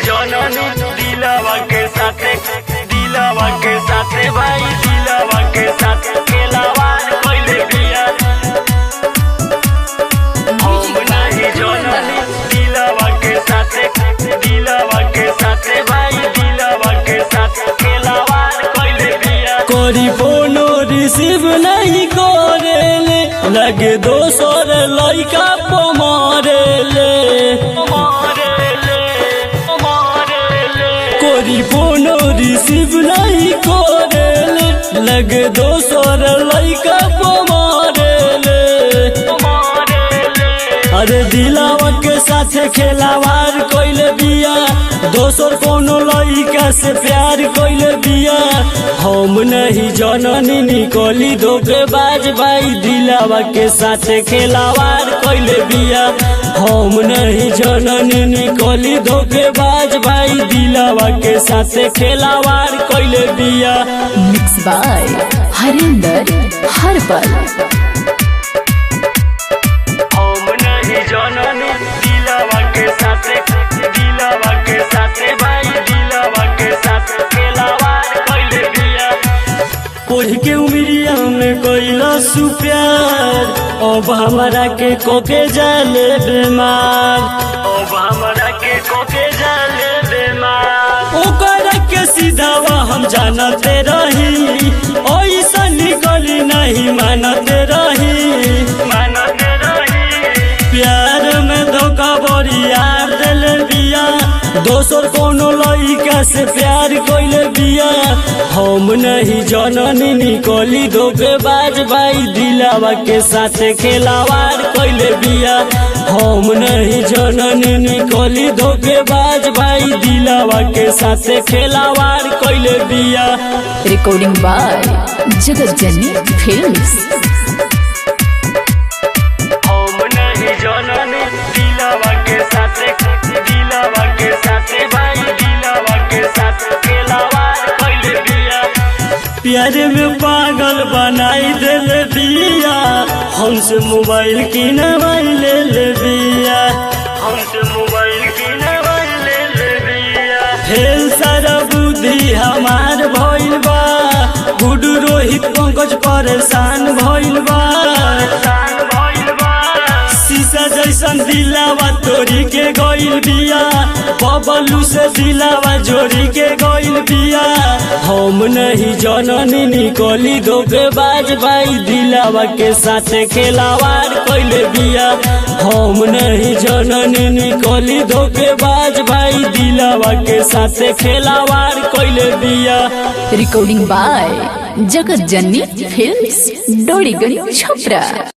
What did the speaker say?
जननी दिलवा के साथे भाई दिलवा के साथे खेलावार कइले बिया। हम नहीं जननी दिलवा के साथे भाई दिलवा के साथे खेलावार कइले बिया। कोरी फोनो रिसीव नहीं करेले लगे दोसर लइका पमारेले। कोरी फोनो रिसीव नहीं करेले लगे दोसर लइका पमारेले। अरे दिलावा के साथे खेलावार कइले बिया, दोसर कोनो लइका से प्यार कइले बिया। हम नहीं जननी निकली धोखेबाज भाई दिलावा के साथे खेलावार कइले बिया। हम नहीं जननी निकली धोखेबाज भाई दिलावा के साथे खेलावार कइले बिया। Mix by Harinder herbal. जननी दिलवा के साथे भाई दिलवा के साथे खेलावार कइले बिया। पढ़ के उमिरिया में कइला सुप्यार, अब हमरा के कोके जाले बेमार। ओकरा के सीधावा हम जानते रही, ऐसा निकली नहीं मानते रही। प्यार में धोखा बड़ी यार दिल बिया, दोसर कोनो लइका से प्यार कइले बिया। हम नहीं जननी निकली धोखेबाज भाई दिलावा के साथे खेलावार कइले बिया। हम नहीं जननी निकली धोखेबाज भाई दिलावा के साथे खेलावार कइले बिया। रिकॉर्डिंग बाय जगत जननी फिल्म्स। जननी दिलवा के साथे भाई दिलवा के साथे खेलावार कइले बिया। प्यार में पागल बनाई दिल बिया, हमसे मोबाइल की नवाई ले बिया। फेल सारा बुद्धि हमार भइल बा, गुडू रोहित पंकज परेशान भइल बा। शीशा जैसन दिलावा तोरी के गइल बिया, बबलू से दिलावा जोड़ी के गइल बिया। हम नहीं जननी निकली धोखेबाज भाई दिलावा के साथे खेलावार कइले बिया। हम नहीं जननी निकली धोखेबाज भाई दिलावा के साथे खेलावार कइले बिया। रिकॉर्डिंग बाय जगत जननी फिल्म्स, डोरीगंज छपरा।